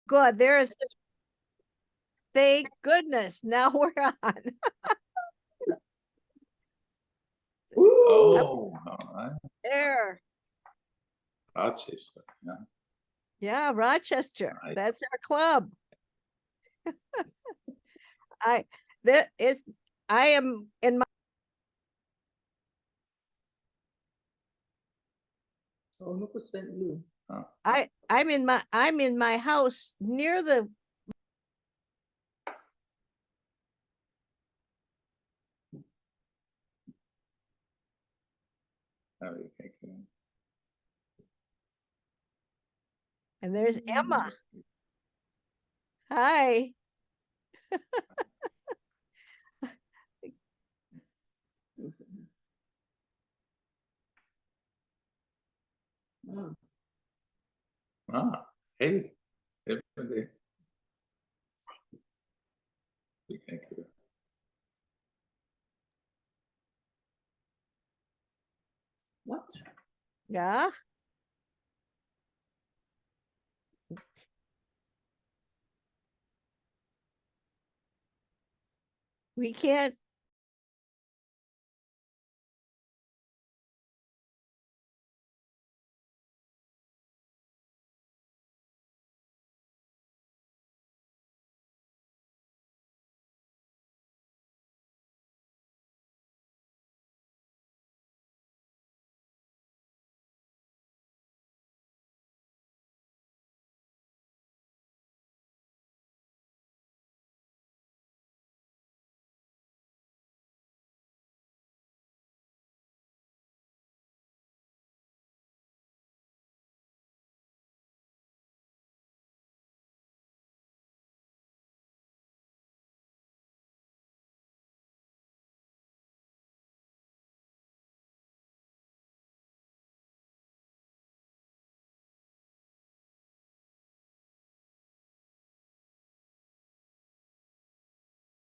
Good, there's. Thank goodness, now we're on. Oh, all right. There, Rochester, yeah. yeah, Rochester, Nice. that's our club. I am in my, I'm in my house near the. Oh, you think, And there's Emma. Hi. hey. Everybody. Thank you. What? Yeah. We can't.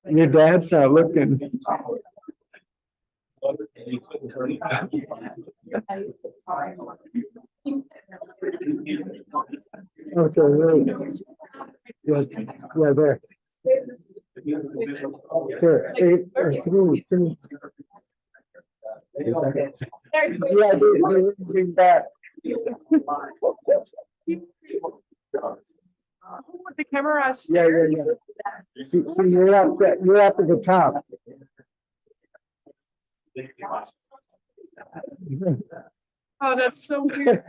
Your dad's not looking. Okay, really. Yeah, yeah, there. Here, hey, come in. Yeah, bring back. With the camera. Yeah. See, you're up at the top. Oh, that's so weird.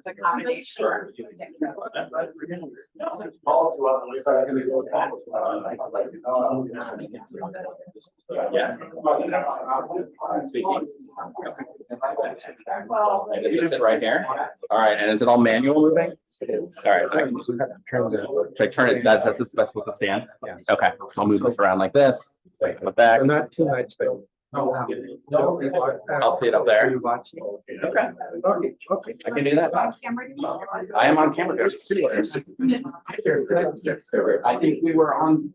The combination. And this is it right here. All right, and is it all manual moving? It is. All right. Should I turn it? That's the best with the stand. Yeah. Okay, so I'll move this around like this. Put back. Not too much, but. I'll see it up there. Okay. Okay. I can do that. I am on camera. I think we were on.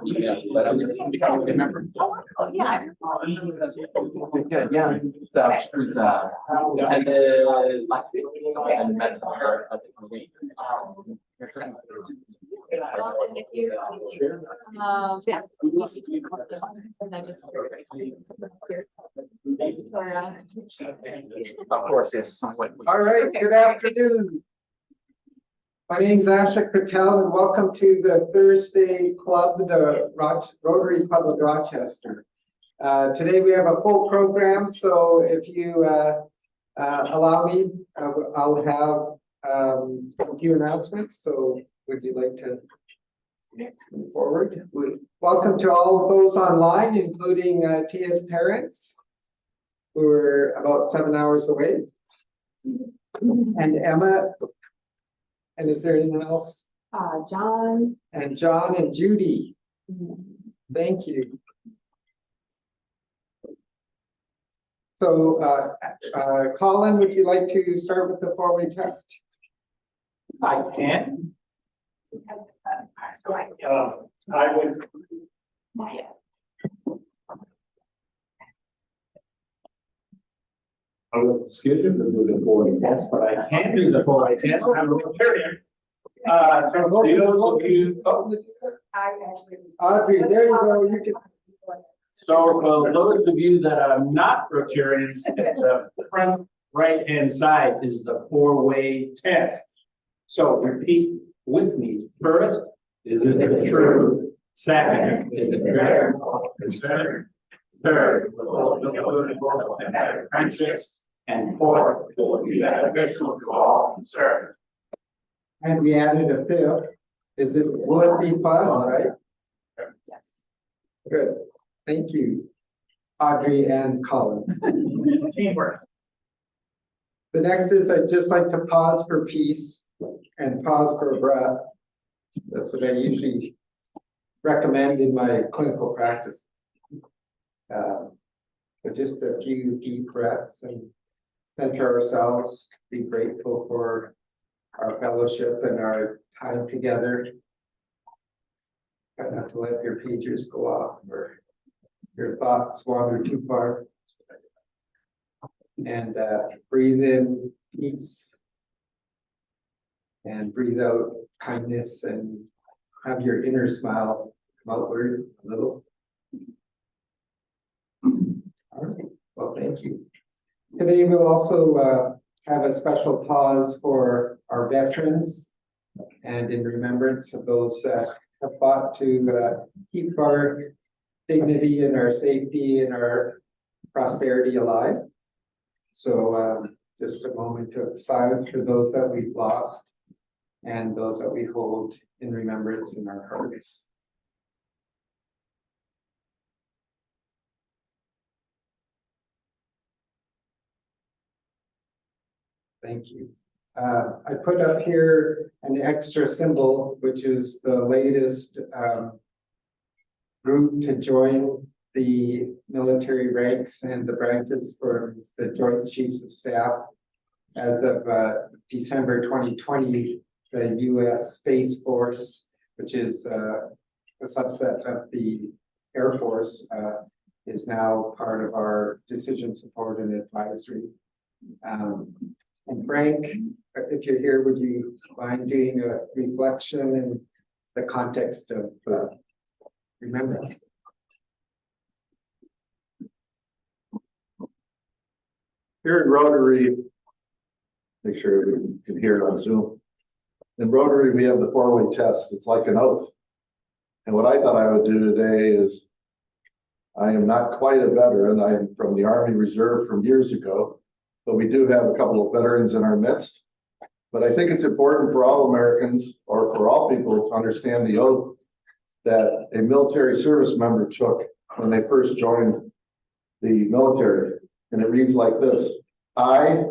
Yeah, but I'm gonna remember. Oh, yeah. Good, yeah. So she was attended last week and met her at the meeting. And if you, yeah. And I just. It's where, Of course, yes. All right, good afternoon. My name is Ashok Patel and welcome to the Thursday Club, the Rotary Club of Rochester. Today we have a full program, so if you allow me, I'll have a few announcements. So would you like to move forward? Welcome to all of those online, including Tia's parents, who are about 7 hours away. And Emma. And is there anyone else? John. And John and Judy. Thank you. So, Colin, would you like to start with the four-way test? I can. I would. I was scheduled to do the 4-way test, but I can do the 4-way test. I'm a libertarian. So those of you, Audrey, there you go. You can. so for those of you that are not Rotarians, the front right-hand side is the 4-way test. So repeat with me. First, is it true? Second, is it fair? Third, friendships, and fourth, will be beneficial to all concerned. And we added a fifth. Is it, will it be fun, right? Good. Thank you, Audrey and Colin. Teamwork. The next is I'd just like to pause for peace and pause for breath. That's what I usually recommend in my clinical practice. But just a few deep breaths and center ourselves, be grateful for our fellowship and our time together. Try not to let your pagers go off or your thoughts wander too far. And breathe in peace. And breathe out kindness and have your inner smile come outward a little. All right, well, thank you. Today we'll also have a special pause for our veterans and in remembrance of those that have fought to keep our dignity and our safety and our prosperity alive. So just a moment of silence for those that we've lost and those that we hold in remembrance in our hearts. Thank you. I put up here an extra symbol, which is the latest group to join the military ranks and the branches for the Joint Chiefs of Staff. As of December 2020, the U.S. Space Force, which is a subset of the Air Force, is now part of our decision support and advisory. And Frank, if you're here, would you mind doing a reflection in the context of remembrance? Here at Rotary, make sure everyone can hear it on Zoom. In Rotary, we have the 4-way test. It's like an oath. And what I thought I would do today is, I am not quite a veteran. I am from the Army Reserve from years ago, but we do have a couple of veterans in our midst. But I think it's important for all Americans, or for all people, to understand the oath that a military service member took when they first joined the military. And it reads like this: I,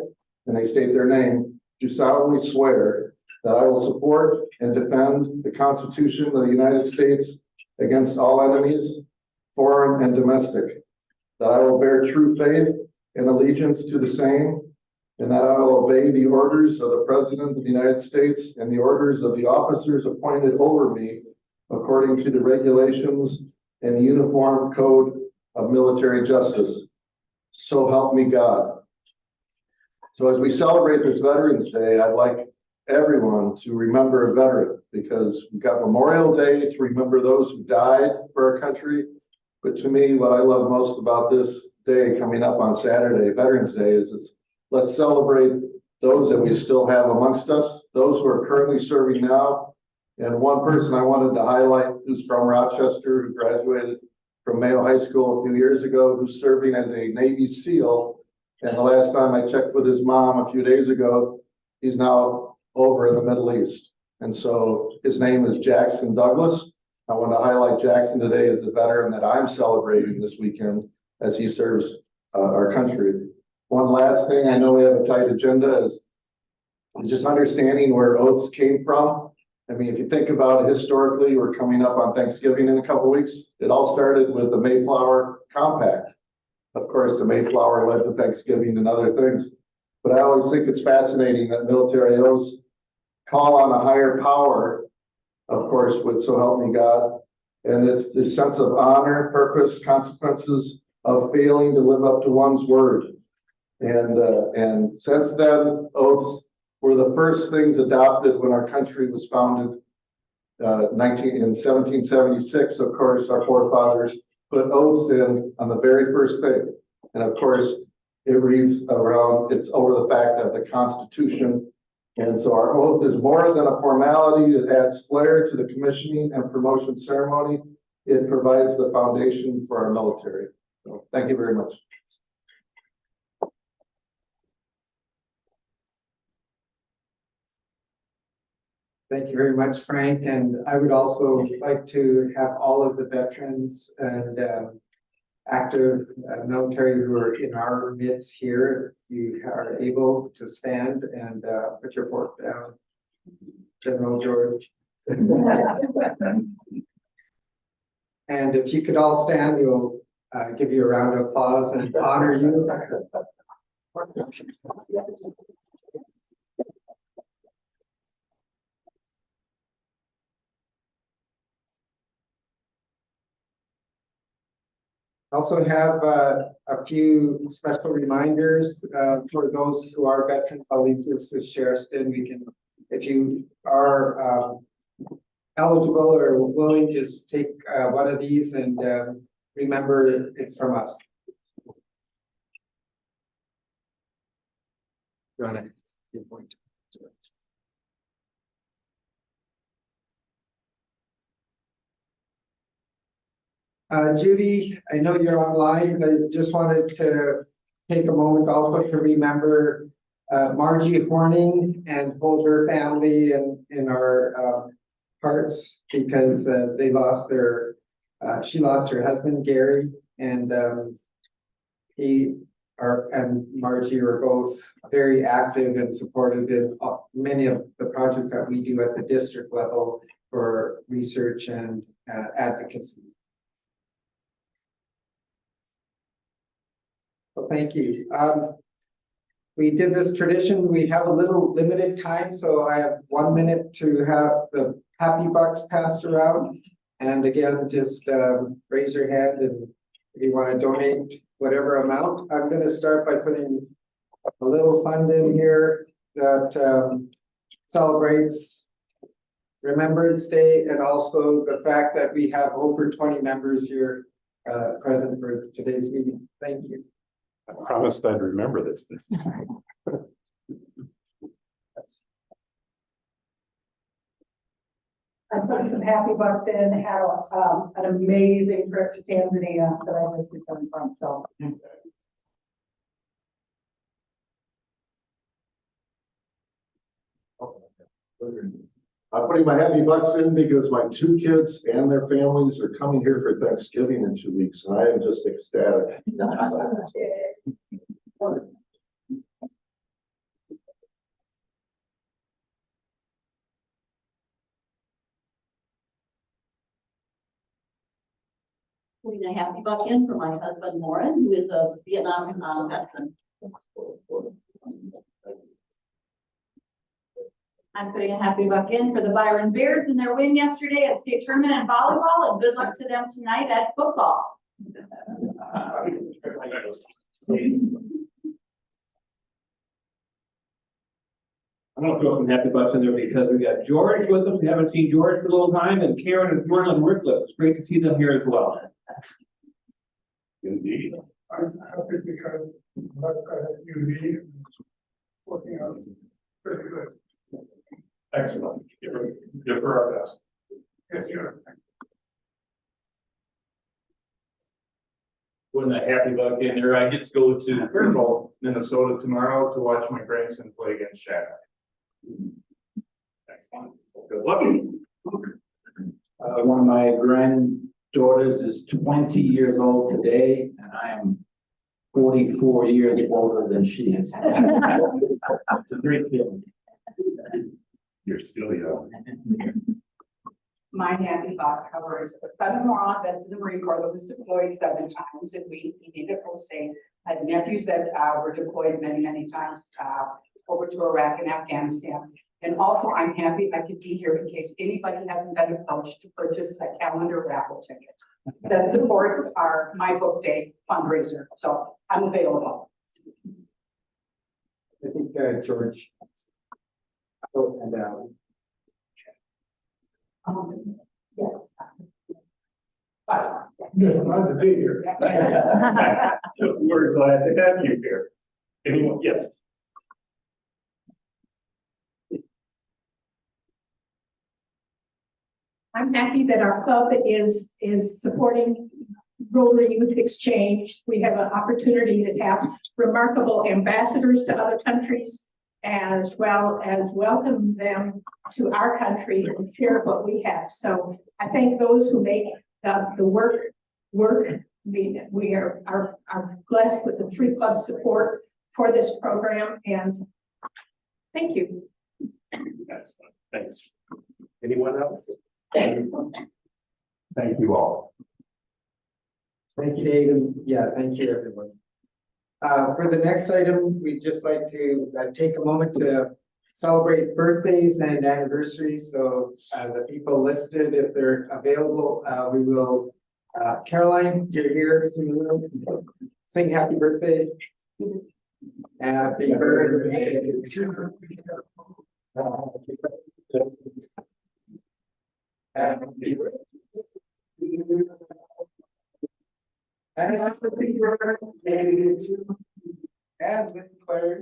and they state their name, do solemnly swear that I will support and defend the Constitution of the United States against all enemies, foreign and domestic, that I will bear true faith and allegiance to the same, and that I will obey the orders of the President of the United States and the orders of the officers appointed over me according to the regulations and the Uniform Code of Military Justice. So help me God. So as we celebrate this Veterans Day, I'd like everyone to remember a veteran, because we've got Memorial Day to remember those who died for our country. But to me, what I love most about this day coming up on Saturday, Veterans Day, is let's celebrate those that we still have amongst us, those who are currently serving now. And one person I wanted to highlight who's from Rochester, who graduated from Mayo High School a few years ago, who's serving as a Navy SEAL. And the last time I checked with his mom a few days ago, he's now over in the Middle East. And so his name is Jackson Douglas. I want to highlight Jackson today as the veteran that I'm celebrating this weekend as he serves our country. One last thing, I know we have a tight agenda, is just understanding where oaths came from. I mean, if you think about it historically, we're coming up on Thanksgiving in a couple of weeks. It all started with the Mayflower Compact. Of course, the Mayflower led to Thanksgiving and other things. But I always think it's fascinating that military oaths call on a higher power, of course, with so help me God. And it's the sense of honor, purpose, consequences of failing to live up to one's word. And since then, oaths were the first things adopted when our country was founded in 1776. Of course, our forefathers put oaths in on the very first thing. And of course, it reads around, it's over the fact of the Constitution. And so our oath is more than a formality that adds flair to the commissioning and promotion ceremony. It provides the foundation for our military. So thank you very much. Thank you very much, Frank. And I would also like to have all of the veterans and active military who are in our midst here, if you are able to stand and put your fork down. General George. And if you could all stand, we'll give you a round of applause and honor you. Also have a few special reminders for those who are veterans. I'll leave this with Sheriston. We can, if you are eligible or willing, just take one of these and remember it's from us. Good point. Judy, I know you're online, but I just wanted to take a moment also to remember Margie Horning and hold her family in our hearts, because they lost their, she lost her husband Gary, and and Margie are both very active and supportive in many of the projects that we do at the district level for research and advocacy. Well, thank you. We did this tradition. We have a little limited time, so I have 1 minute to have the happy bucks passed around. And again, just raise your hand and if you want to donate whatever amount. I'm going to start by putting a little fund in here that celebrates Remembrance Day, and also the fact that we have over 20 members here present for today's meeting. Thank you. I promised I'd remember this time. I put some happy bucks in, had an amazing trip to Tanzania that I was returning from, so. I'm putting my happy bucks in because my 2 kids and their families are coming here for Thanksgiving in 2 weeks, and I am just ecstatic. Putting a happy buck in for my husband Warren, who is a Vietnam veteran. I'm putting a happy buck in for the Byron Bears in their win yesterday at state tournament in volleyball, and good luck to them tonight at football. I'm want to throw some happy bucks in there because we got George with us. We haven't seen George for a little time, and Karen and Jordan and Rickliff. It's great to see them here as well. Indeed. I'm happy because UV is working out pretty good. Excellent. Give her our best. Yes, sir. When the happy buck in there, I get to go to Fairfield, Minnesota tomorrow to watch my grandson play against Shattuck. Excellent. Good luck. One of my granddaughters is 20 years old today, and I am 44 years older than she is. It's a great feeling. You're still young. My happy buck covers a son-in-law that's in the Marine Corps that was deployed 7 times, and we needed to say, I have nephews that were deployed many times over to Iraq and Afghanistan. And also, I'm happy I could be here in case anybody hasn't been approached to purchase a calendar raffle ticket that supports my book day fundraiser. So I'm available. I think, George. Oh, and, Yes. Just glad to be here. We're glad to have you here. Anyone? Yes. I'm happy that our club is supporting Rotary Youth Exchange. We have an opportunity to have remarkable ambassadors to other countries, as well as welcome them to our country and share what we have. So I thank those who make the work. We are blessed with the 3 clubs support for this program, and thank you. Excellent. Thanks. Anyone else? Thank you all. Thank you, Dave, and yeah, thank you, everyone. For the next item, we'd just like to take a moment to celebrate birthdays and anniversaries. So the people listed, if they're available, we will, Caroline, you're here, sing happy birthday. Happy birthday to you. Happy birthday. Happy birthday to Edwin Claire.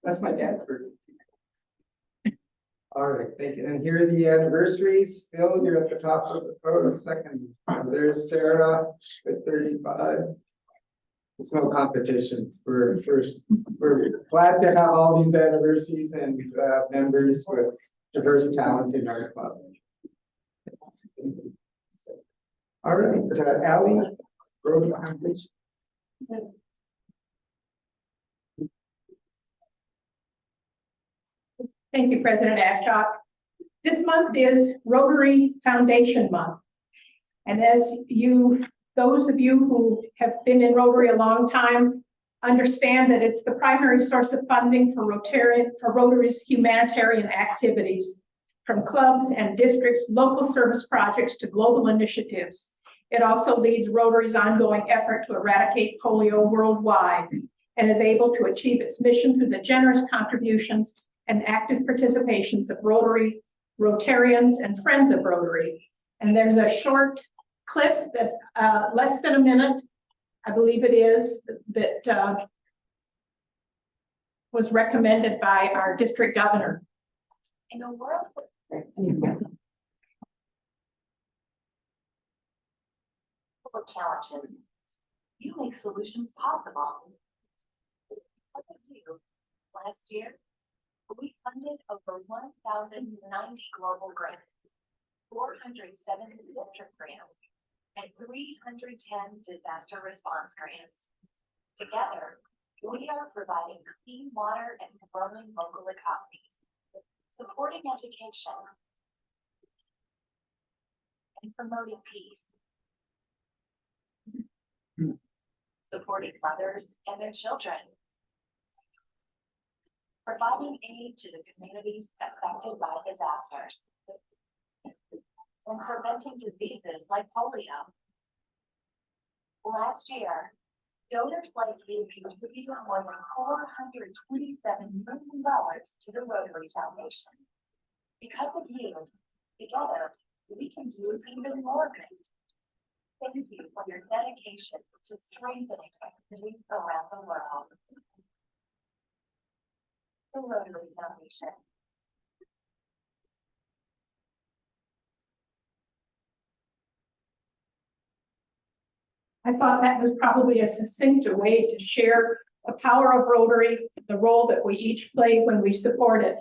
That's my dad's birthday. All right, thank you. And here are the anniversaries. Phil, you're at the top of the photo second. There's Sarah with 35. It's no competition. We're glad to have all these anniversaries and members with diverse talent in our club. All right, Ally, Road Foundation. Thank you, President Ashok. This month is Rotary Foundation Month. And as those of you who have been in Rotary a long time understand that it's the primary source of funding for Rotary's humanitarian activities, from clubs and districts, local service projects to global initiatives. It also leads Rotary's ongoing effort to eradicate polio worldwide and is able to achieve its mission through the generous contributions and active participations of Rotary, Rotarians, and friends of Rotary. And there's a short clip that's less than a minute, I believe it is, that was recommended by our district governor. In a world full of challenges, you make solutions possible. What did you do? Last year, we funded over 1,090 global grants, 470 electric grants, and 310 disaster response grants. Together, we are providing clean water and growing local economies, supporting education, and promoting peace, supporting mothers and their children, providing aid to the communities affected by disasters, and preventing diseases like polio. Last year, Donors like you contributed more than $427 million to the Rotary Foundation. Because of you, together, we can do even more good. Thank you for your dedication to strengthening communities around the world. The Rotary Foundation. I thought that was probably a succinct way to share the power of Rotary, the role that we each play when we support it.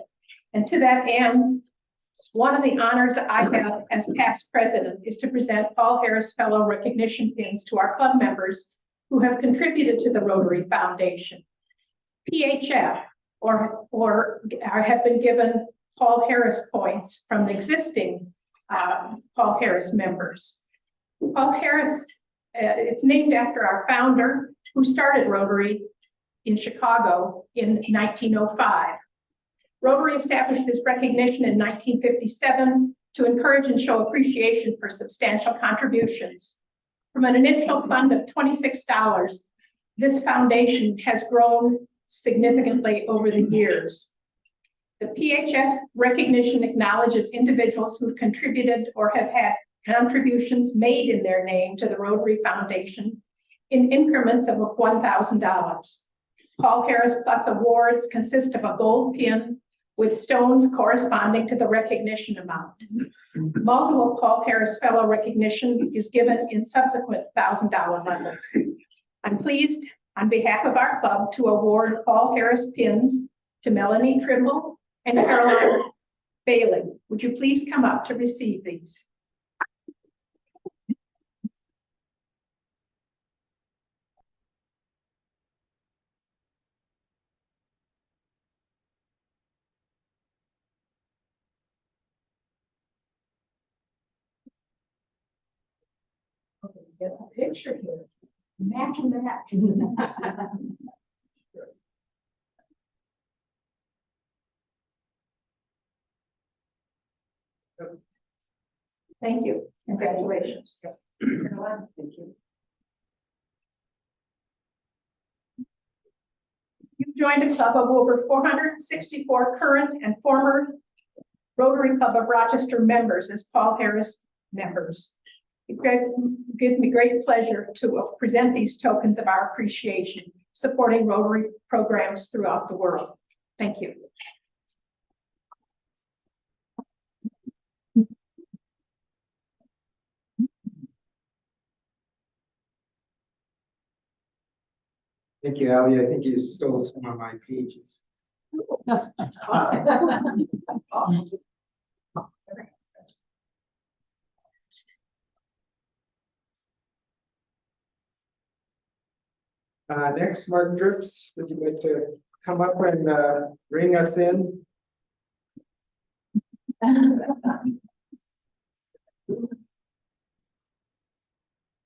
And to that end, one of the honors I have as past president is to present Paul Harris Fellow Recognition Pins to our club members who have contributed to the Rotary Foundation. PHF or have been given Paul Harris points from existing Paul Harris members. Paul Harris, it's named after our founder who started Rotary in Chicago in 1905. Rotary established this recognition in 1957 to encourage and show appreciation for substantial contributions. From an initial fund of $26, this foundation has grown significantly over the years. The PHF recognition acknowledges individuals who've contributed or have had contributions made in their name to the Rotary Foundation in increments of $1,000. Paul Harris Plus awards consist of a gold pin with stones corresponding to the recognition amount. Multiple Paul Harris Fellow recognition is given in subsequent $1,000 levels. I'm pleased on behalf of our club to award Paul Harris pins to Melanie Trimble and Caroline Bailey. Would you please come up to receive these? Get a picture here. Imagine that. Thank you. Congratulations. Thank you. You've joined a club of over 464 current and former Rotary Club of Rochester members as Paul Harris members. It gives me great pleasure to present these tokens of our appreciation, supporting Rotary programs throughout the world. Thank you. Thank you, Ally. I think you stole some of my pages. Next, Mark Drips, would you like to come up and bring us in?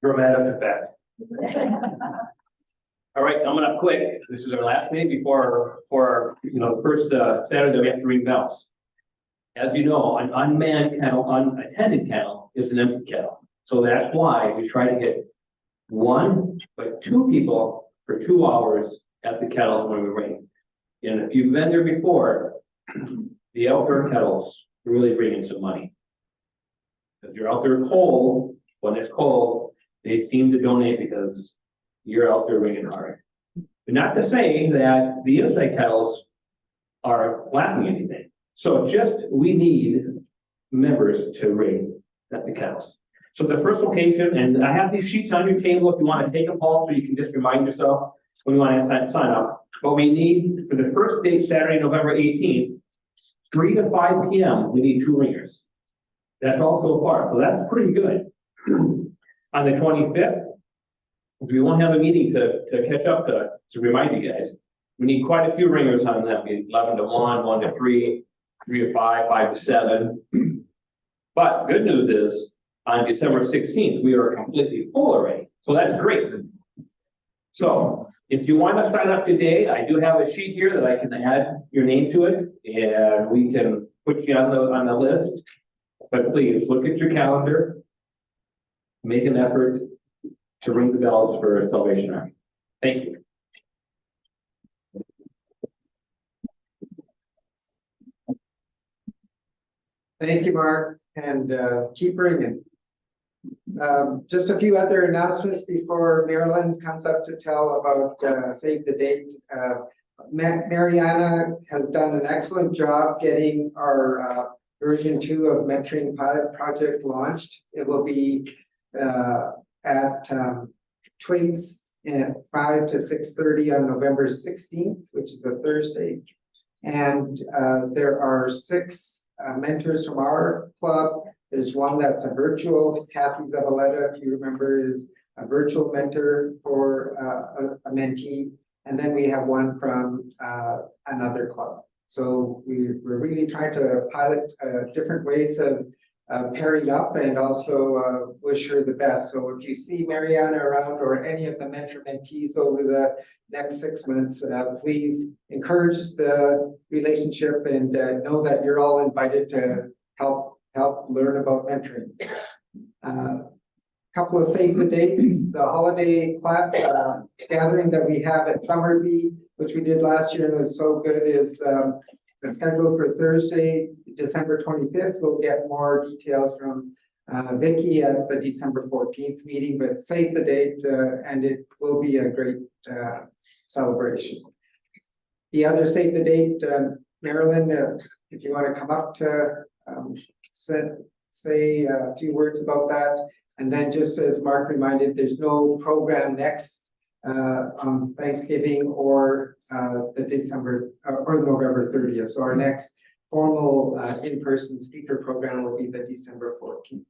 Dramatic effect. All right, coming up quick. This is our last meeting before the first Saturday we have to ring bells. As you know, an unmanned kennel, unattended kennel is an empty kennel. So that's why we try to get one, but two people for 2 hours at the kennels when we ring. And if you've been there before, the outdoor kennels really bring in some money. If you're out there cold, when it's cold, they seem to donate because you're out there ringing hard. But not to say that the inside kennels are lacking anything. So we need members to ring at the kennels. So the first location, and I have these sheets on your table if you want to take them home so you can just remind yourself when you want to sign up. But we need, for the first date, Saturday, November 18th, 3 to 5 p.m., we need 2 ringers. That's all so far, so that's pretty good. On the 25th, we won't have a meeting to catch up to remind you guys. We need quite a few ringers on that, 11 to 1, 1 to 3, 3 to 5, 5 to 7. But good news is, on December 16th, we are completely full already. So that's great. So if you want to sign up today, I do have a sheet here that I can add your name to it and we can put you on the list. But please look at your calendar, make an effort to ring the bells for Salvation Army. Thank you. Thank you, Mark, and keep bringing. Just a few other announcements before Marilyn comes up to tell about Save the Date. Mariana has done an excellent job getting our version 2 of Mentoring Pilot Project launched. It will be at Twigs at 5 to 6:30 on November 16th, which is a Thursday. And there are 6 mentors from our club. There's one that's a virtual. Kathy Zavaleta, if you remember, is a virtual mentor for a mentee. And then we have one from another club. So we're really trying to pilot different ways of pairing up and also wish her the best. So if you see Mariana around or any of the mentor mentees over the next 6 months, please encourage the relationship and know that you're all invited to help learn about mentoring. Couple of save the dates, the holiday gathering that we have at Summerby, which we did last year and was so good, is scheduled for Thursday, December 25th. We'll get more details from Vicky at the December 14th meeting, but save the date and it will be a great celebration. The other save the date, Marilyn, if you want to come up to say a few words about that. And then just as Mark reminded, there's no program next on Thanksgiving or the December or November 30th. So our next formal in-person speaker program will be the December 14th.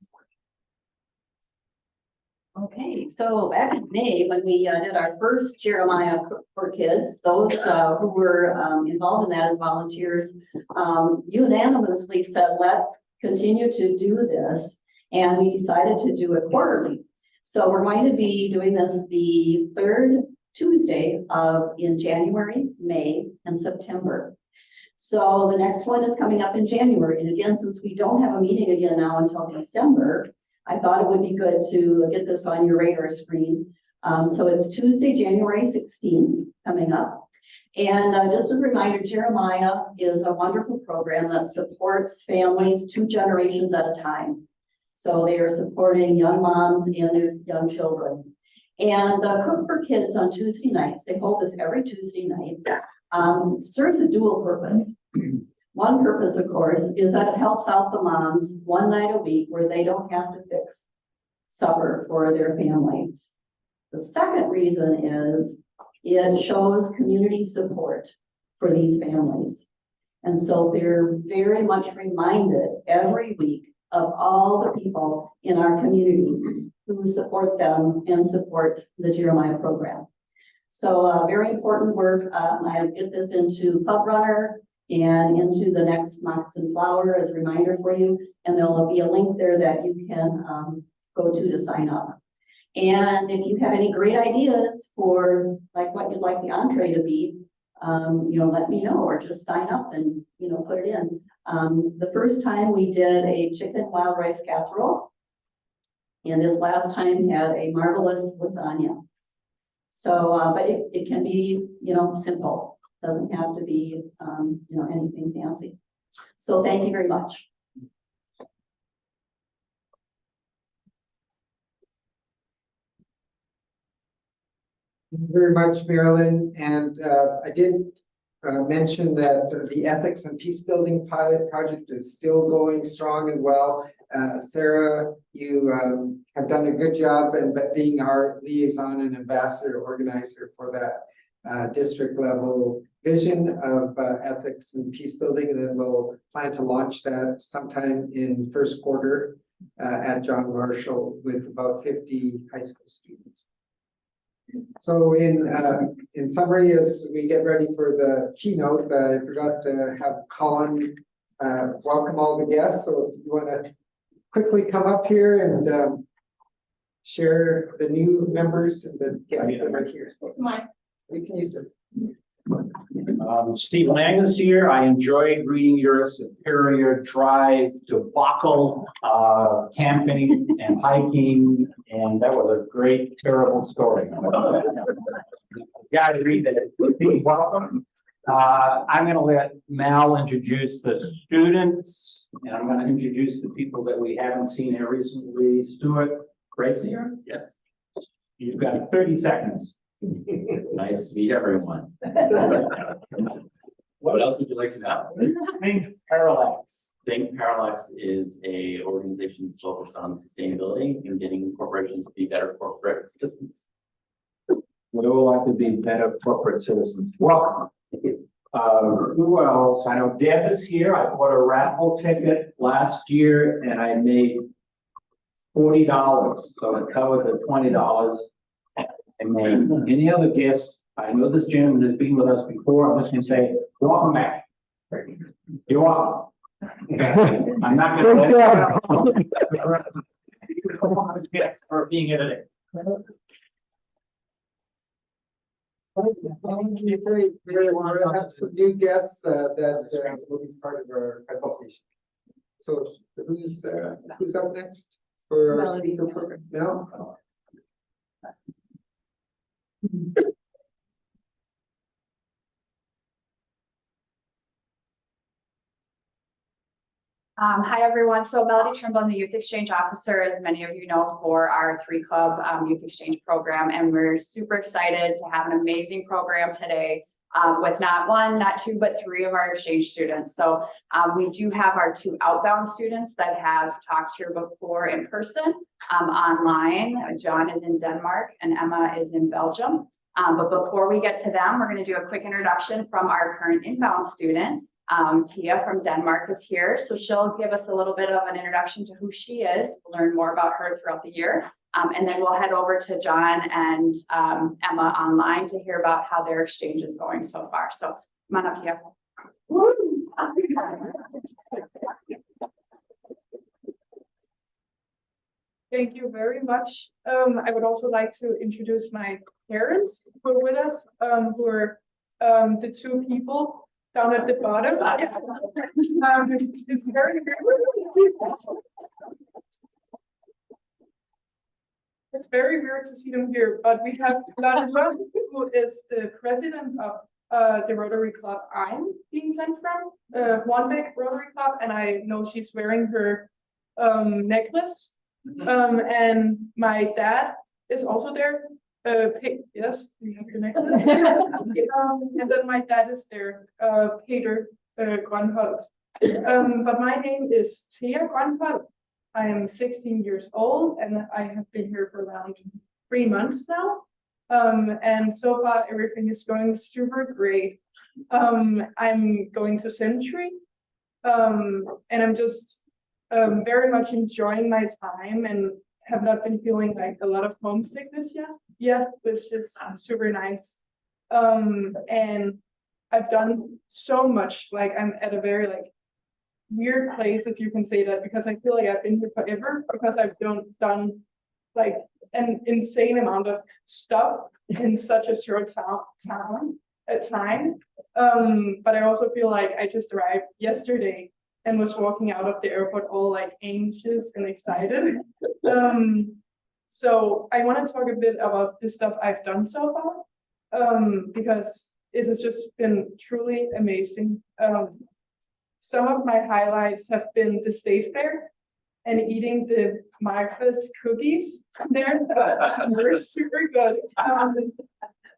Okay, so back in May, when we did our first Jeremiah Cook for Kids, those who were involved in that as volunteers unanimously said, let's continue to do this. And we decided to do it quarterly. So we're going to be doing this the 3rd Tuesday in January, May, and September. So the next one is coming up in January. And again, since we don't have a meeting again now until December, I thought it would be good to get this on your radar screen. So it's Tuesday, January 16th coming up. And just as a reminder, Jeremiah is a wonderful program that supports families 2 generations at a time. So they are supporting young moms and their young children. And Cook for Kids on Tuesday nights, they hold this every Tuesday night, serves a dual purpose. One purpose, of course, is that it helps out the moms 1 night a week where they don't have to fix supper for their family. The second reason is it shows community support for these families. And so they're very much reminded every week of all the people in our community who support them and support the Jeremiah program. So very important work. I get this into Club Runner and into the next Moccasin Flower as a reminder for you. And there will be a link there that you can go to sign up. And if you have any great ideas for like what you'd like the entree to be, let me know or just sign up and, put it in. The first time we did a chicken wild rice casserole. And this last time had a marvelous lasagna. So, but it can be, simple. Doesn't have to be, anything fancy. So thank you very much. Thank you very much, Marilyn. And I did mention that the Ethics and Peace Building Pilot Project is still going strong and well. Sarah, you have done a good job in being our liaison and ambassador organizer for that district level vision of ethics and peace building. And then we'll plan to launch that sometime in first quarter at John Marshall with about 50 high school students. So in summary, as we get ready for the keynote, I forgot to have Colin welcome all the guests. So if you want to quickly come up here and share the new members and the guests that are here. Mike. We can use it. Steve Lang is here. I enjoyed reading your Superior Drive debacle, camping and hiking, and that was a great, terrible story. Got to read that. Steve, welcome. I'm gonna let Mal introduce the students, and I'm gonna introduce the people that we haven't seen here recently. Stuart Gracier? Yes. You've got 30 seconds. Nice to meet everyone. What else would you like to know? Think Parallax. Think Parallax is a organization that's focused on sustainability and getting corporations to be better corporate citizens. Would all like to be better corporate citizens. Welcome. Who else? I know Deb is here. I bought a raffle ticket last year and I made $40, so it covered the $20. And then any other guests? I know this gentleman has been with us before. I'm just gonna say, welcome back. You're welcome. I'm not gonna. Yes, for being here today. We have some new guests that will be part of our presentation. So who's up next for our Melody. speaker program? Mel? Hi, everyone. So Melody Trimble, I'm the Youth Exchange Officer, as many of you know, for our 3 Club Youth Exchange program. And we're super excited to have an amazing program today with not 1, not 2, but 3 of our exchange students. So we do have our 2 outbound students that have talked here before in person, online. John is in Denmark and Emma is in Belgium. But before we get to them, we're going to do a quick introduction from our current inbound student. Tia from Denmark is here, so she'll give us a little bit of an introduction to who she is. We'll learn more about her throughout the year. And then we'll head over to John and Emma online to hear about how their exchange is going so far. So come on up, Tia. Thank you very much. I would also like to introduce my parents who are with us, who are the 2 people down at the bottom. It's very It's very weird to see them here, but we have Lara, who is the president of the Rotary Club I'm being sent from, Hornbeck Rotary Club, and I know she's wearing her necklace. And my dad is also there. Yes, we have the necklace. And then my dad is there, Peter Grønholt. But my name is Tia Grønholt. I am 16 years old and I have been here for around 3 months now. And so far everything is going super great. I'm going to Century, and I'm just very much enjoying my time and have not been feeling like a lot of homesickness yet, which is super nice. And I've done so much, like I'm at a very weird place, if you can say that, because I feel like I've been here forever, because I've done like an insane amount of stuff in such a short time. But I also feel like I just arrived yesterday and was walking out of the airport all like anxious and excited. So I want to talk a bit about the stuff I've done so far, because it has just been truly amazing. Some of my highlights have been the state fair and eating the Martha's cookies there. They're super good.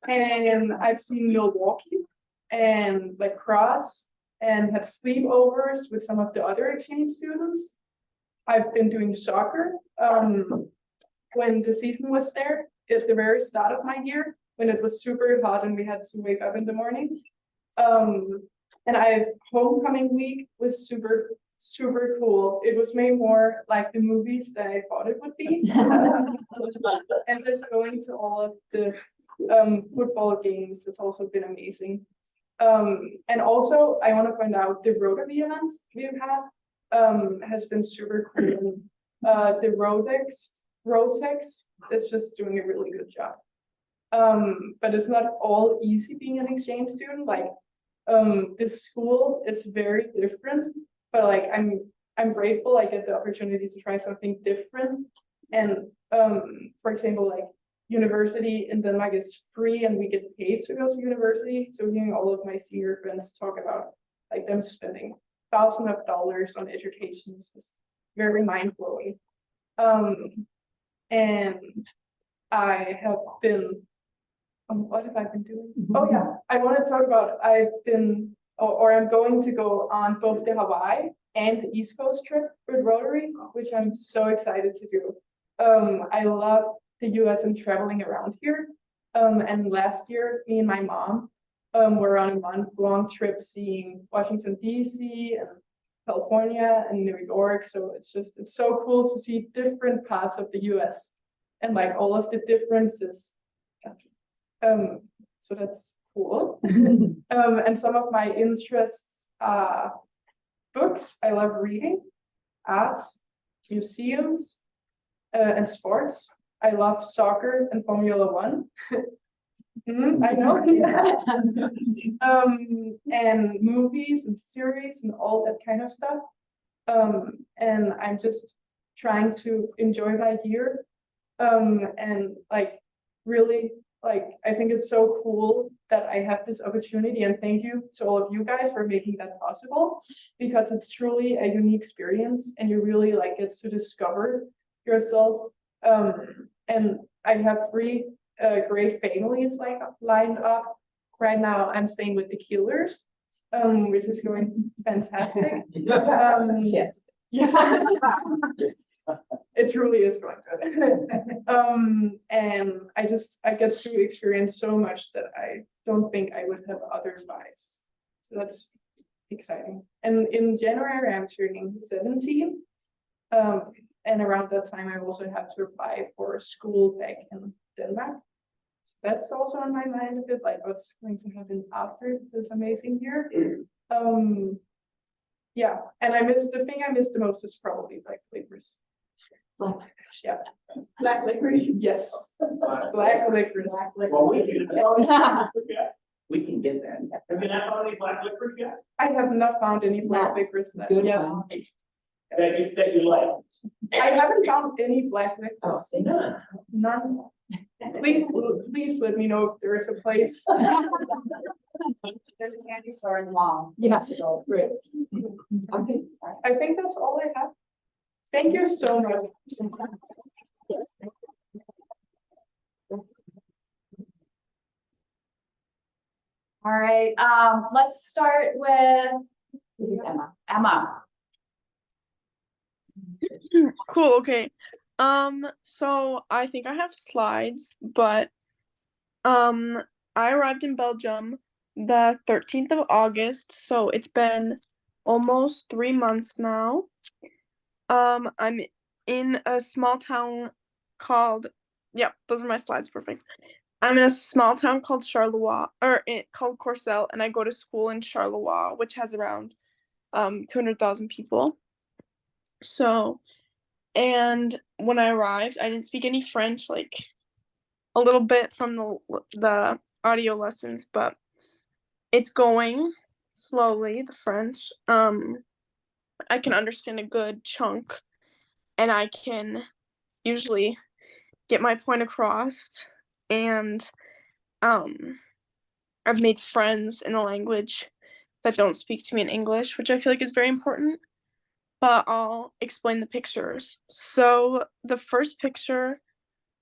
And I've seen Milwaukee and lacrosse and had sleepovers with some of the other exchange students. I've been doing soccer when the season was there at the very start of my year, when it was super hot and we had to wake up in the morning. And homecoming week was super cool. It was made more like the movies that I thought it would be. And just going to all of the football games has also been amazing. And also I want to point out the Rotary events we've had has been super cool. The Rotex is just doing a really good job. But it's not all easy being an exchange student, like, this school is very different, but like, I'm grateful I get the opportunity to try something different. And, for example, like, university in Denmark is free and we get paid to go to university. So hearing all of my senior friends talk about like them spending thousands of dollars on education is just very mind blowing. And I have been, what have I been doing? Oh yeah, I want to talk about, I've been, or I'm going to go on both the Hawaii and the East Coast trip with Rotary, which I'm so excited to do. I love the US and traveling around here. And last year, me and my mom were on one long trip seeing Washington, DC, and California and New York. So it's so cool to see different parts of the US and like all of the differences. So that's cool. And some of my interests are books. I love reading, arts, museums, and sports. I love soccer and Formula One. I know. And movies and series and all that kind of stuff. And I'm just trying to enjoy my year. And like really, like, I think it's so cool that I have this opportunity, and thank you to all of you guys for making that possible, because it's truly a unique experience and you really like get to discover yourself. And I have three great families like lined up. Right now I'm staying with the Keelers, which is going fantastic. Yes. Yeah. It truly is going good. And I get to experience so much that I don't think I would have otherwise. So that's exciting. And in January, I'm turning 17. And around that time, I also have to apply for a school back in Denmark. So that's also on my mind a bit, like what's going to happen after this amazing year. Yeah, and the thing I miss the most is probably black licorice. Yeah. Black licorice? Yes. Black licorice. Well, we can get that. Have you not found any black licorice yet? I have not found any black licorice yet. That you like? I haven't found any black licorice. None. None. Please let me know if there is a place. There's a candy store in the mall. Yeah, great. Okay, I think that's all I have. Thank you so much. All right, let's start with Emma. Cool, okay. So I think I have slides, but I arrived in Belgium the 13th of August, so it's been almost 3 months now. I'm in a small town called, yeah, those are my slides, perfect. I'm in a small town called Charleroi, called Courcelles, and I go to school in Charleroi, which has around 200,000 people. So, and when I arrived, I didn't speak any French, like a little bit from the audio lessons, but it's going slowly, the French. I can understand a good chunk, and I can usually get my point across. And I've made friends in a language that don't speak to me in English, which I feel like is very important. But I'll explain the pictures. So the first picture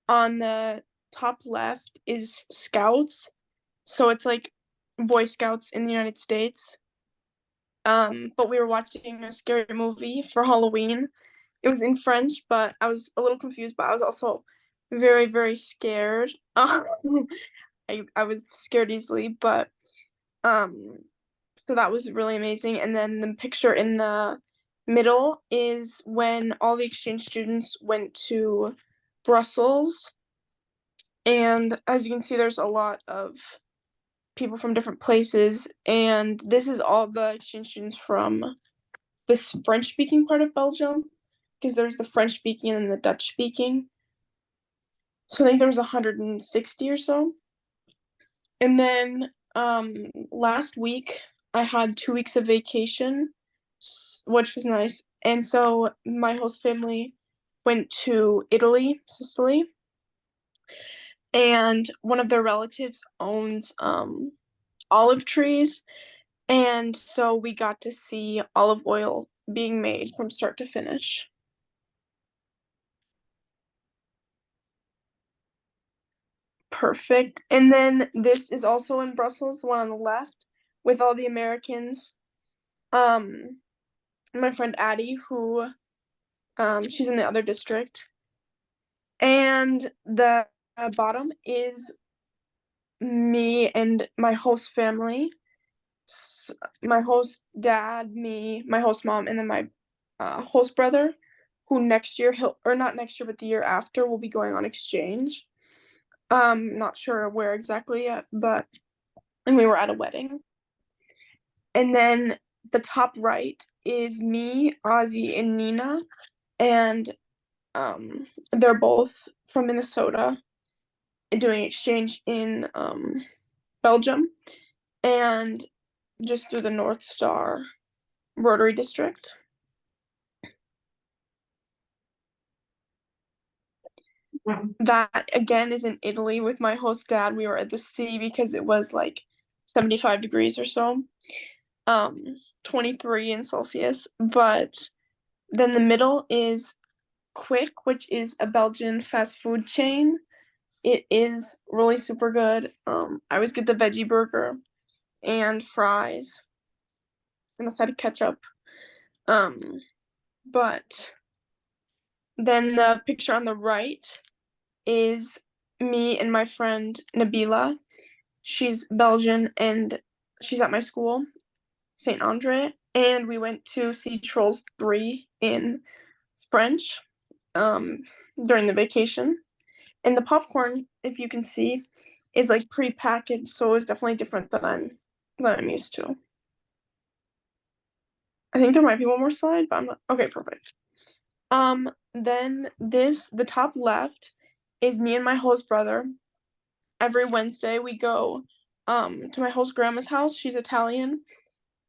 on the top left is Scouts. So it's like Boy Scouts in the United States. But we were watching a scary movie for Halloween. It was in French, but I was a little confused, but I was also very, very scared. I was scared easily, but so that was really amazing. And then the picture in the middle is when all the exchange students went to Brussels. And as you can see, there's a lot of people from different places. And this is all the exchange students from this French-speaking part of Belgium, because there's the French-speaking and the Dutch-speaking. So I think there was 160 or so. And then last week I had 2 weeks of vacation, which was nice. And so my host family went to Italy, Sicily, and one of their relatives owns olive trees. And so we got to see olive oil being made from start to finish. Perfect. And then this is also in Brussels, the one on the left, with all the Americans. My friend Addie, who she's in the other district. And the bottom is me and my host family. My host dad, me, my host mom, and then my host brother, who next year or not next year, but the year after will be going on exchange. Not sure where exactly yet, and we were at a wedding. And then the top right is me, Ozzy, and Nina, and they're both from Minnesota doing exchange in Belgium, and just through the North Star Rotary District. That again is in Italy with my host dad. We were at the sea because it was like 75 degrees or so, 23 in Celsius. But then the middle is Quick, which is a Belgian fast food chain. It is really super good. I always get the veggie burger and fries and a side of ketchup. But then the picture on the right is me and my friend Nabila. She's Belgian and she's at my school, St. Andre, and we went to see Trolls 3 in French during the vacation. And the popcorn, if you can see, is like pre-packaged, so it's definitely different than I'm used to. I think there might be one more slide, but I'm not. Okay, perfect. Then the top left is me and my host brother. Every Wednesday we go to my host grandma's house. She's Italian,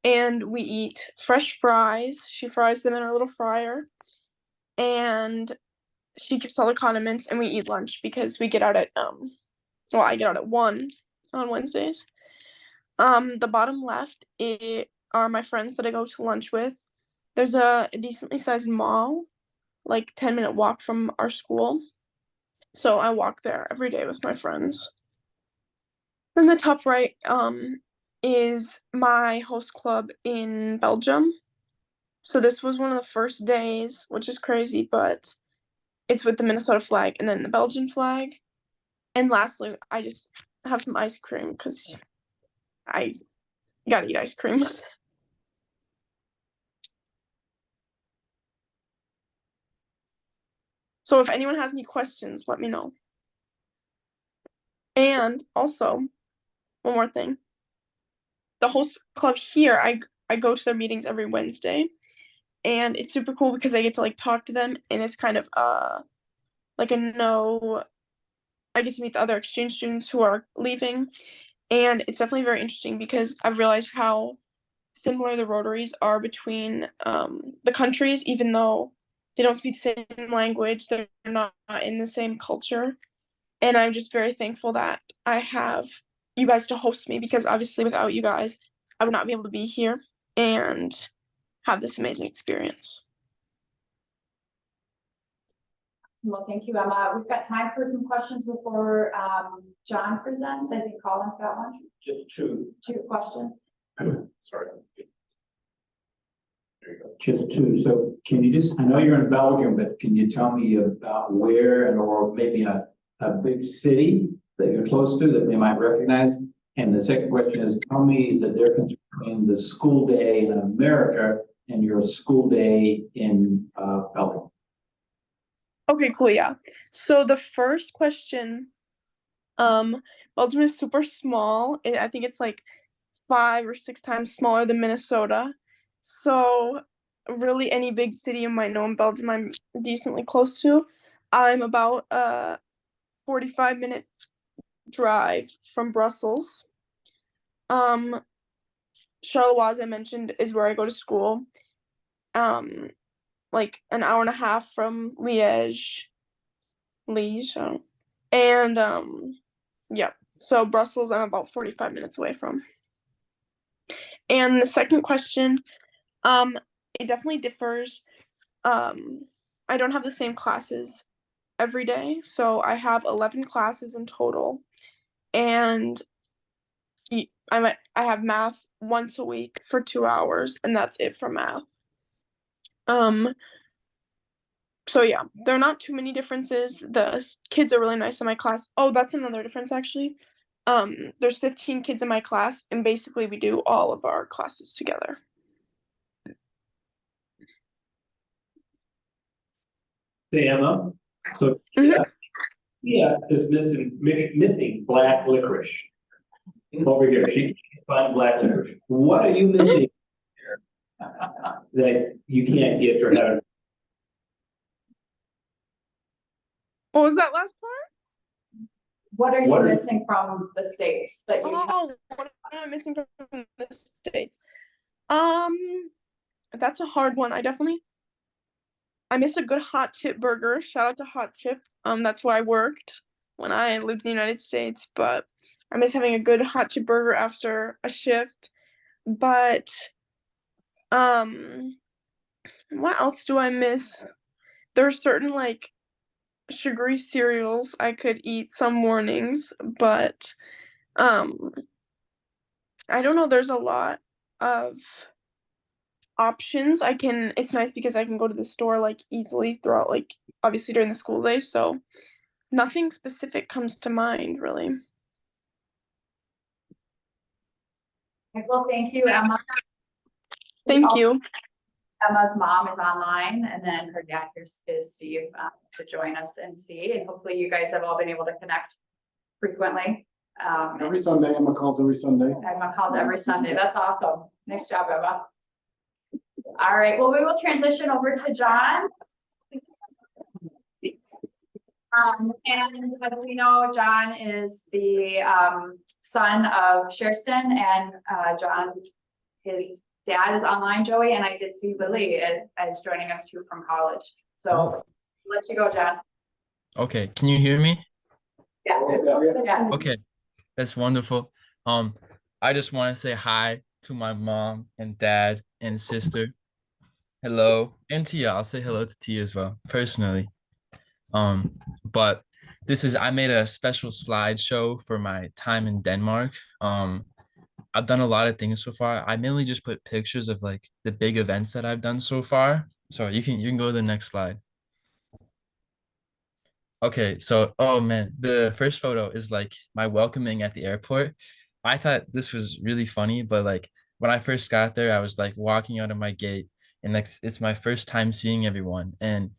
and we eat fresh fries. She fries them in her little fryer, and she keeps all the condiments, and we eat lunch because we get out at I get out at 1 on Wednesdays. The bottom left are my friends that I go to lunch with. There's a decently sized mall, like 10-minute walk from our school. So I walk there every day with my friends. Then the top right is my host club in Belgium. So this was one of the first days, which is crazy, but it's with the Minnesota flag and then the Belgian flag. And lastly, I just have some ice cream because I gotta eat ice cream. So if anyone has any questions, let me know. And also, one more thing. The host club here, I go to their meetings every Wednesday. And it's super cool because I get to like talk to them, and it's kind of like I get to meet the other exchange students who are leaving. And it's definitely very interesting because I've realized how similar the Rotaries are between the countries, even though they don't speak the same language, they're not in the same culture. And I'm just very thankful that I have you guys to host me, because obviously without you guys, I would not be able to be here and have this amazing experience. Well, thank you, Emma. We've got time for some questions before John presents. I think Colin's got one. Just two. Two questions. Sorry. There you go. Just two. So can you I know you're in Belgium, but can you tell me about where or maybe a big city that you're close to that they might recognize? And the second question is, tell me the difference between the school day in America and your school day in Belgium. Okay, cool, yeah. So the first question, Belgium is super small. I think it's like 5 or 6 times smaller than Minnesota. So really any big city you might know in Belgium I'm decently close to. I'm about 45-minute drive from Brussels. Charleroi, as I mentioned, is where I go to school. Like an hour and a half from Liège. And yeah, so Brussels I'm about 45 minutes away from. And the second question, it definitely differs. I don't have the same classes every day, so I have 11 classes in total, and I have math once a week for 2 hours, and that's it for math. So yeah, there are not too many differences. The kids are really nice in my class. Oh, that's another difference actually. There's 15 kids in my class, and basically we do all of our classes together. Hey, Emma, so Mhm. yeah, is missing black licorice. Over here, she can't find black licorice. What are you missing here that you can't get or have? What was that last part? What are you What are- missing from the States that you? Oh, what am I missing from the States? That's a hard one. I miss a good hot chip burger. Shout out to Hot Chip. That's where I worked when I lived in the United States, but I miss having a good hot chip burger after a shift. But what else do I miss? There are certain like sugary cereals I could eat some mornings, but I don't know, there's a lot of options. It's nice because I can go to the store like easily throughout, like obviously during the school day, so nothing specific comes to mind really. Well, thank you, Emma. Thank you. Emma's mom is online, and then her dad is Steve, to join us and see, and hopefully you guys have all been able to connect frequently. Every Sunday, Emma calls every Sunday. Emma calls every Sunday. That's awesome. Nice job, Emma. All right, well, we will transition over to John. And as we know, John is the son of Sherston, and John, his dad is online, Joey, and I did see Lily as joining us too from college. So let you go, John. Okay, can you hear me? Yes. Yes. Okay, that's wonderful. I just want to say hi to my mom and dad and sister. Hello, and Tia. I'll say hello to Tia as well, personally. But I made a special slideshow for my time in Denmark. I've done a lot of things so far. I mainly just put pictures of like the big events that I've done so far. So you can go to the next slide. Okay, so oh man, the first photo is like my welcoming at the airport. I thought this was really funny, but like when I first got there, I was like walking out of my gate, and like it's my first time seeing everyone. And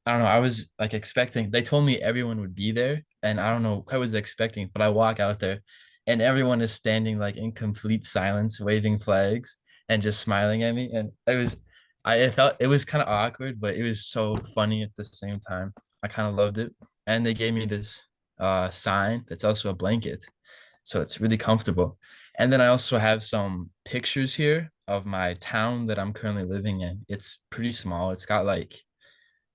I don't know, I was like expecting, they told me everyone would be there, and I don't know what I was expecting, but I walk out there and everyone is standing like in complete silence, waving flags and just smiling at me. And it felt, it was kind of awkward, but it was so funny at the same time. I kind of loved it. And they gave me this sign that's also a blanket, so it's really comfortable. And then I also have some pictures here of my town that I'm currently living in. It's pretty small. It's got like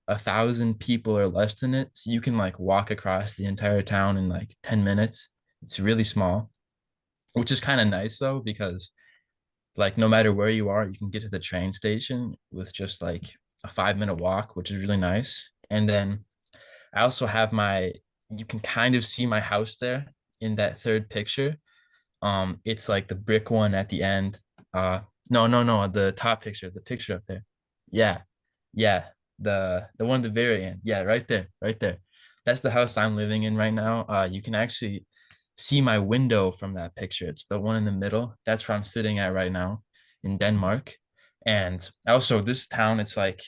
1,000 people or less than it, so you can like walk across the entire town in like 10 minutes. It's really small, which is kind of nice though, because like no matter where you are, you can get to the train station with just like a 5-minute walk, which is really nice. And then I also have you can kind of see my house there in that third picture. It's like the brick one at the end. No, the top picture, the picture up there. Yeah. The one at the very end. Yeah, right there. That's the house I'm living in right now. You can actually see my window from that picture. It's the one in the middle. That's where I'm sitting at right now in Denmark. And also this town, it's like,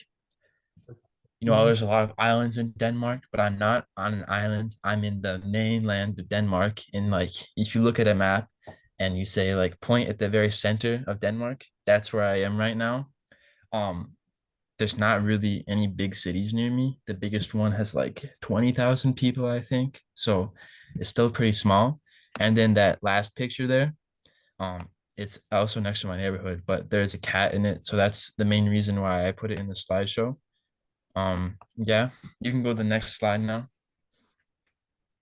there's a lot of islands in Denmark, but I'm not on an island. I'm in the mainland of Denmark. And like, if you look at a map and you say like point at the very center of Denmark, that's where I am right now. there's not really any big cities near me. The biggest one has like 20,000 people, I think. So it's still pretty small. And then that last picture there, um, it's also next to my neighborhood, but there's a cat in it. So that's the main reason why I put it in the slideshow. Yeah, you can go to the next slide now.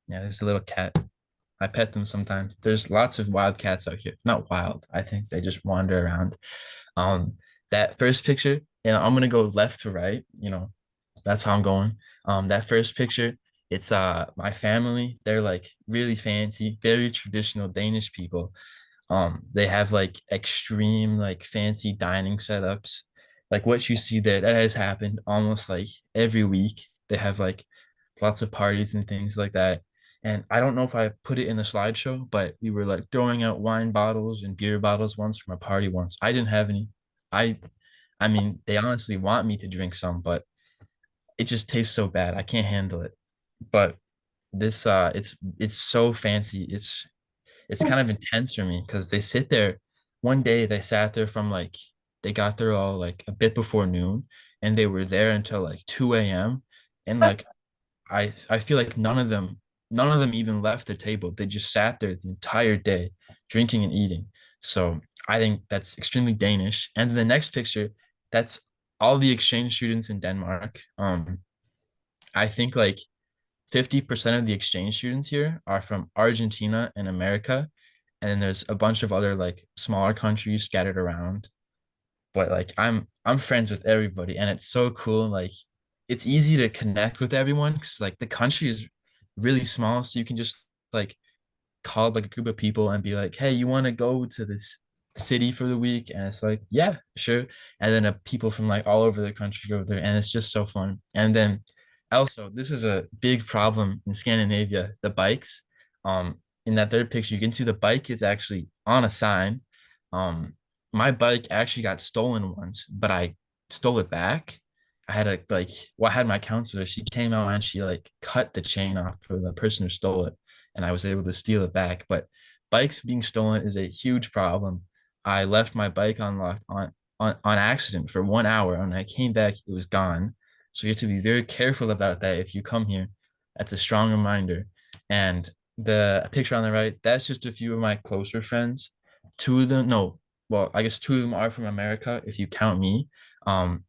Yeah, there's a little cat. I pet them sometimes. There's lots of wild cats out here. Not wild. I think they just wander around. Um, that first picture, I'm gonna go left to right, that's how I'm going. That first picture, it's my family. They're like really fancy, very traditional Danish people. They have like extreme, like fancy dining setups. Like what you see there, that has happened almost like every week. They have like lots of parties and things like that. And I don't know if I put it in the slideshow, but we were like throwing out wine bottles and beer bottles once from a party once. I didn't have any. I I mean, they honestly want me to drink some, but it just tastes so bad. I can't handle it. But this it's so fancy. It's kind of intense for me because they sit there. One day they sat there from like they got there all like a bit before noon and they were there until like 2 a.m. And like I feel like none of them even left the table. They just sat there the entire day drinking and eating. So I think that's extremely Danish. And the next picture, that's all the exchange students in Denmark. I think like 50% of the exchange students here are from Argentina and America. And then there's a bunch of other like smaller countries scattered around. But like I'm friends with everybody and it's so cool. Like it's easy to connect with everyone because like the country is really small. So you can just like call up like a group of people and be like, hey, you want to go to this city for the week? And it's like, yeah, sure. And then people from like all over the country go there and it's just so fun. And then also, this is a big problem in Scandinavia, the bikes. In that third picture, you can see the bike is actually on a sign. Um, my bike actually got stolen once, but I stole it back. I had a like, well, I had my counselor. She came out and she like cut the chain off for the person who stole it, and I was able to steal it back. But bikes being stolen is a huge problem. I left my bike unlocked on accident for 1 hour, and I came back, it was gone. So you have to be very careful about that if you come here. That's a strong reminder. And the picture on the right, that's just a few of my closer friends. Two of them, no, well, I guess two of them are from America, if you count me. Um,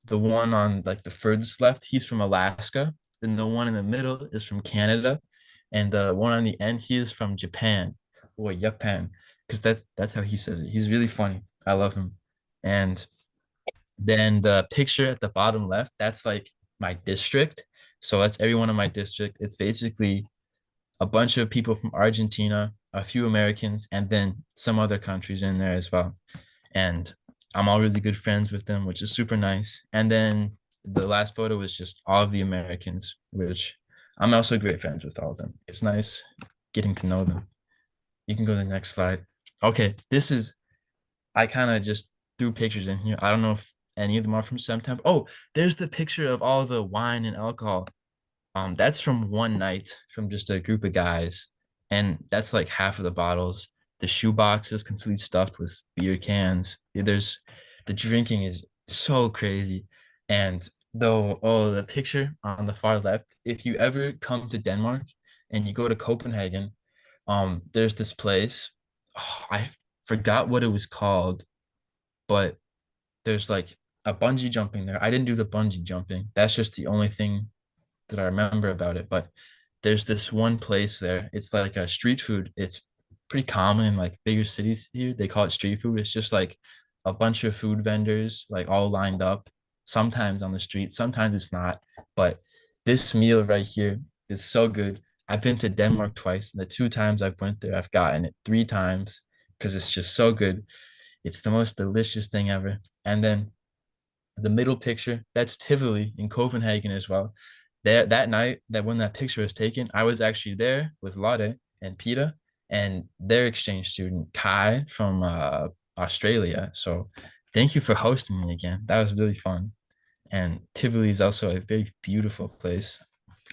the one on like the furthest left, he's from Alaska. Then the one in the middle is from Canada. And the one on the end, he is from Japan or Japan, because that's how he says it. He's really funny. I love him. And then the picture at the bottom left, that's like my district. So that's everyone in my district. It's basically a bunch of people from Argentina, a few Americans, and then some other countries in there as well. And I'm all really good friends with them, which is super nice. And then the last photo was just all of the Americans, which I'm also great friends with all of them. It's nice getting to know them. You can go to the next slide. Okay, I kind of just threw pictures in here. I don't know if any of them are from September. Oh, there's the picture of all the wine and alcohol. That's from one night from just a group of guys, and that's like half of the bottles. The shoebox is completely stuffed with beer cans. The drinking is so crazy. And the picture on the far left, if you ever come to Denmark and you go to Copenhagen, there's this place. Oh, I forgot what it was called, but there's like a bungee jumping there. I didn't do the bungee jumping. That's just the only thing that I remember about it. But there's this one place there. It's like a street food. It's pretty common in like bigger cities here. They call it street food. It's just like a bunch of food vendors like all lined up, sometimes on the street, sometimes it's not. But this meal right here is so good. I've been to Denmark twice, and the 2 times I've went there, I've gotten it 3 times because it's just so good. It's the most delicious thing ever. And then the middle picture, that's Tivoli in Copenhagen as well. There that night that when that picture was taken, I was actually there with Lotte and Peter and their exchange student Kai from Australia. So thank you for hosting me again. That was really fun. And Tivoli is also a very beautiful place.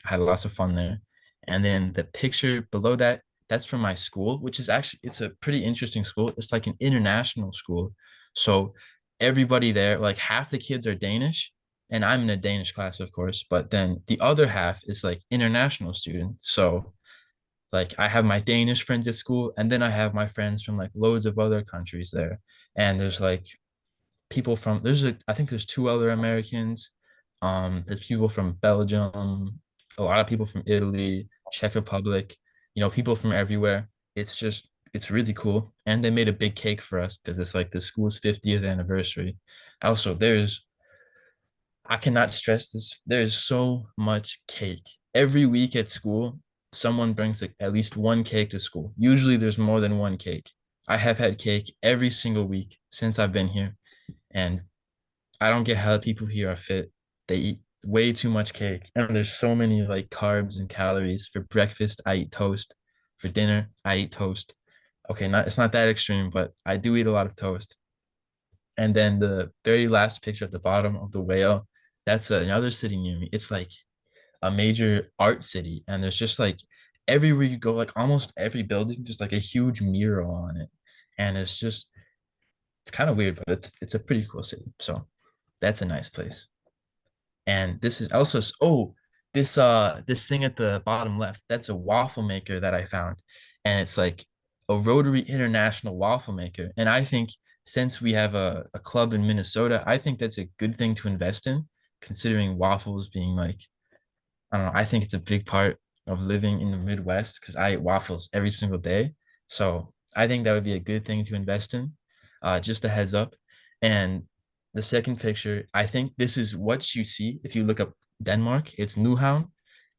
I had lots of fun there. And then the picture below that, that's from my school, which is actually, it's a pretty interesting school. It's like an international school. So everybody there, like half the kids are Danish and I'm in a Danish class, of course, but then the other half is like international students. So like I have my Danish friends at school, and then I have my friends from like loads of other countries there. And there's like people from I think there's two other Americans. There's people from Belgium, a lot of people from Italy, Czech Republic, people from everywhere. It's really cool. And they made a big cake for us because it's like the school's 50th anniversary. Also, I cannot stress this. There's so much cake. Every week at school, someone brings like at least one cake to school. Usually there's more than one cake. I have had cake every single week since I've been here. And I don't get how people here are fit. They eat way too much cake. And there's so many like carbs and calories. For breakfast, I eat toast. For dinner, I eat toast. Okay, it's not that extreme, but I do eat a lot of toast. And then the very last picture at the bottom of the whale, that's another city near me. It's like a major art city. And there's just like everywhere you go, like almost every building, just like a huge mural on it. And it's kind of weird, but it's a pretty cool city. So that's a nice place. And this is also, this thing at the bottom left, that's a waffle maker that I found. And it's like a Rotary International waffle maker. And I think since we have a club in Minnesota, I think that's a good thing to invest in, considering waffles being like, I don't know, I think it's a big part of living in the Midwest because I eat waffles every single day. So I think that would be a good thing to invest in. Just a heads up. And the second picture, I think this is what you see if you look up Denmark. It's Nyhavn.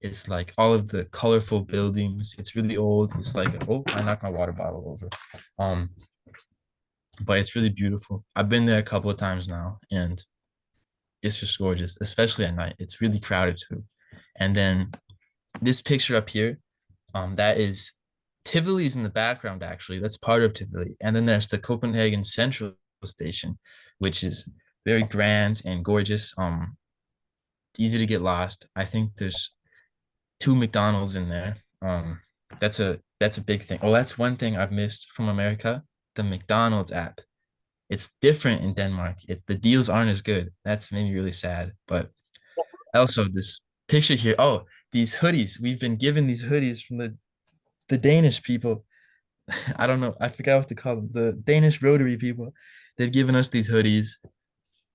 It's like all of the colorful buildings. It's really old. It's like, oh, I knocked my water bottle over. But it's really beautiful. I've been there a couple of times now, and it's just gorgeous, especially at night. It's really crowded too. And then this picture up here, that is Tivoli is in the background, actually. That's part of Tivoli. And then there's the Copenhagen Central Station, which is very grand and gorgeous. Easy to get lost. I think there's 2 McDonald's in there. That's a big thing. Oh, that's one thing I've missed from America, the McDonald's app. It's different in Denmark. The deals aren't as good. That's made me really sad. But also this picture here. Oh, these hoodies. We've been given these hoodies from the Danish people. I don't know. I forgot what to call them. The Danish Rotary people. They've given us these hoodies.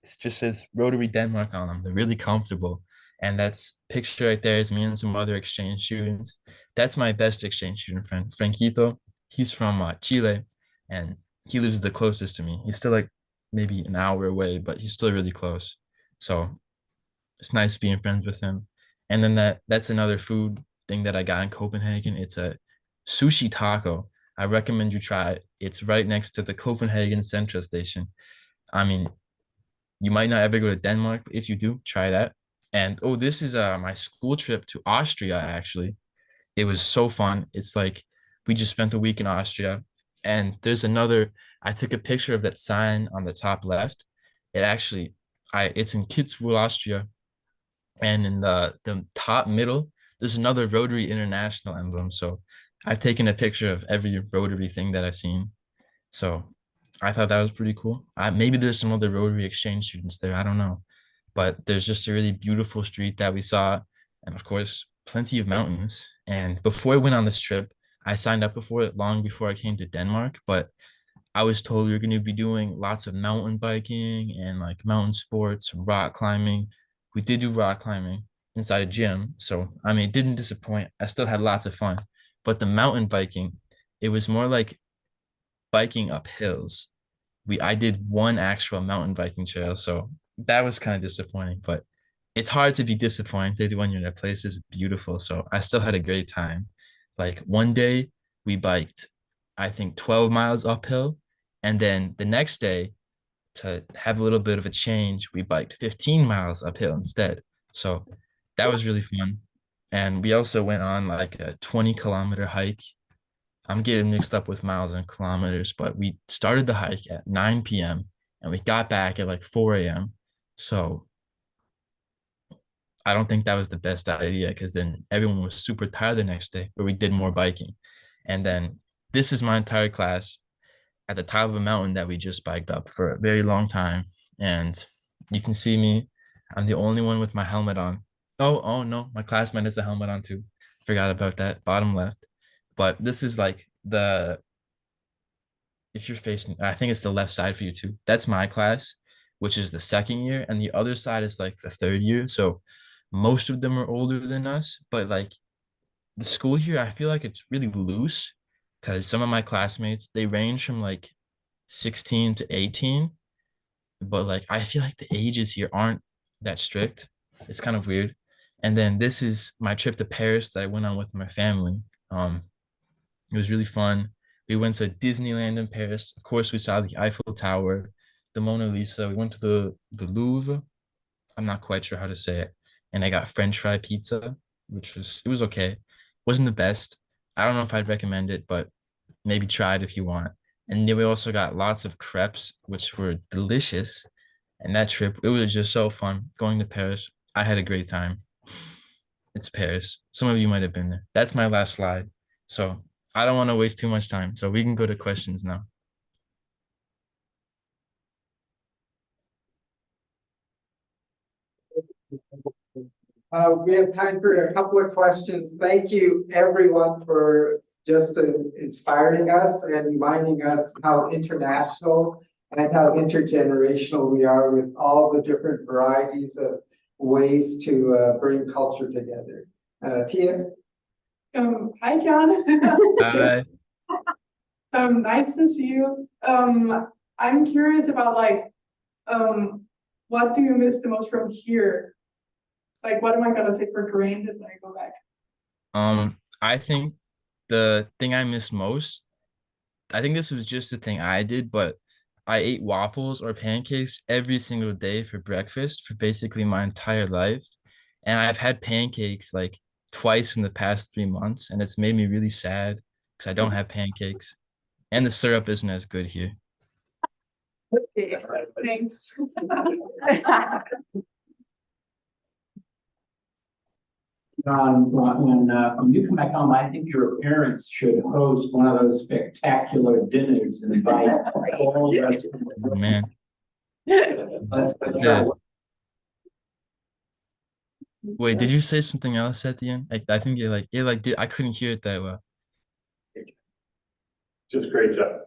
It just says Rotary Denmark on them. They're really comfortable. And that's picture right there is me and some other exchange students. That's my best exchange student friend, Franquito. He's from Chile, and he lives the closest to me. He's still like maybe an hour away, but he's still really close. So it's nice being friends with him. And then that's another food thing that I got in Copenhagen. It's a sushi taco. I recommend you try it. It's right next to the Copenhagen Central Station. I mean, you might not ever go to Denmark, but if you do, try that. And oh, this is my school trip to Austria, actually. It was so fun. It's like we just spent a week in Austria. And there's I took a picture of that sign on the top left. It's in Kitzbühel, Austria. And in the top middle, there's another Rotary International emblem. So I've taken a picture of every Rotary thing that I've seen. So I thought that was pretty cool. Maybe there's some other Rotary exchange students there. I don't know. But there's just a really beautiful street that we saw. And of course, plenty of mountains. And before I went on this trip, I signed up before it long before I came to Denmark. But I was told we were going to be doing lots of mountain biking and like mountain sports, rock climbing. We did do rock climbing inside a gym. So, I mean, it didn't disappoint. I still had lots of fun. But the mountain biking, it was more like biking up hills. I did one actual mountain biking trail, so that was kind of disappointing, but it's hard to be disappointed when you're in a place that's beautiful. So I still had a great time. Like one day we biked, I think 12 miles uphill. And then the next day, to have a little bit of a change, we biked 15 miles uphill instead. So that was really fun. And we also went on like a 20-kilometer hike. I'm getting mixed up with miles and kilometers, but we started the hike at 9 p.m. and we got back at like 4 a.m. So I don't think that was the best idea because then everyone was super tired the next day, but we did more biking. And then this is my entire class at the top of a mountain that we just biked up for a very long time. And you can see me I'm the only one with my helmet on. Oh no, my classmate has a helmet on too. Forgot about that, bottom left. But this is like if you're facing, I think it's the left side for you too. That's my class, which is the second year, and the other side is like the third year. So most of them are older than us, but like the school here, I feel like it's really loose because some of my classmates, they range from like 16 to 18, but like I feel like the ages here aren't that strict. It's kind of weird. And then this is my trip to Paris that I went on with my family. It was really fun. We went to Disneyland in Paris. Of course, we saw the Eiffel Tower, the Mona Lisa. We went to the Louvre. I'm not quite sure how to say it. And I got French fry pizza, it was okay. Wasn't the best. I don't know if I'd recommend it, but maybe try it if you want. And then we also got lots of crepes, which were delicious. And that trip, it was just so fun going to Paris. I had a great time. It's Paris. Some of you might have been there. That's my last slide. So I don't want to waste too much time. So we can go to questions now. We have time for a couple of questions. Thank you, everyone, for just inspiring us and reminding us how international and how intergenerational we are with all the different varieties of ways to bring culture together. Tia? Hi, John. Bye. Nice to see you. I'm curious about what do you miss the most from here? Like, what am I gonna take for granted when I go back? I think the thing I miss most, I think this was just the thing I did, but I ate waffles or pancakes every single day for breakfast for basically my entire life. And I've had pancakes like twice in the past 3 months, and it's made me really sad because I don't have pancakes. And the syrup isn't as good here. Okay, thanks. John, when you come back home, I think your parents should host one of those spectacular dinners and invite all the rest of the Oh, man. That's Yeah. Wait, did you say something else at the end? I think I couldn't hear it that well. Just great job.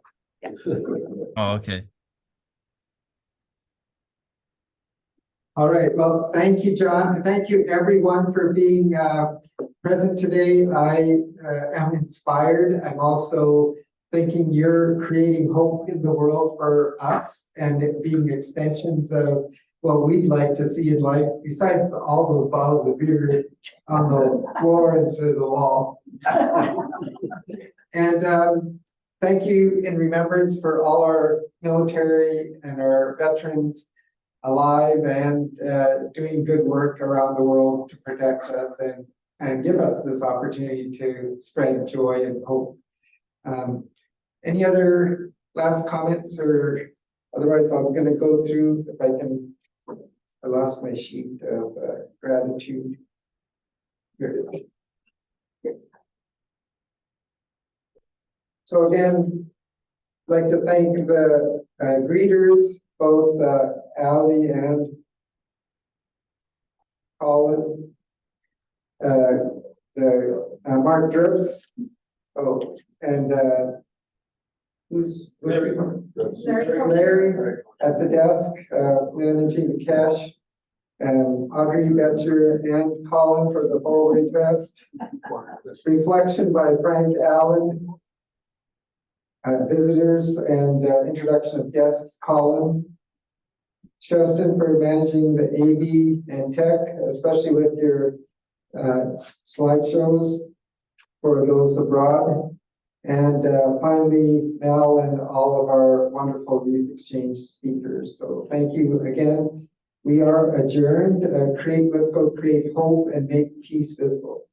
Oh, okay. All right, well, thank you, John. Thank you, everyone, for being present today. I am inspired. I'm also thinking you're creating hope in the world for us and it being extensions of what we'd like to see in life, besides all those bottles of beer on the floor instead of the wall. And thank you in remembrance for all our military and our veterans alive and doing good work around the world to protect us and give us this opportunity to spread joy and hope. Any other last comments, or otherwise I'm going to go through, if I can, I lost my sheet of gratitude. Here it is. So again, I'd like to thank the greeters, both Ali and Colin, Mark Drups, and who's Larry at the desk, managing the cash, and Audrey Betcher and Colin for the four-way test. Reflection by Frank Allen. Visitors and introduction of guests, Colin. Justin for managing the AV and tech, especially with your slideshows for those abroad. And finally, Mel and all of our wonderful Youth Exchange speakers. So thank you again. We are adjourned. Let's go create hope and make peace visible.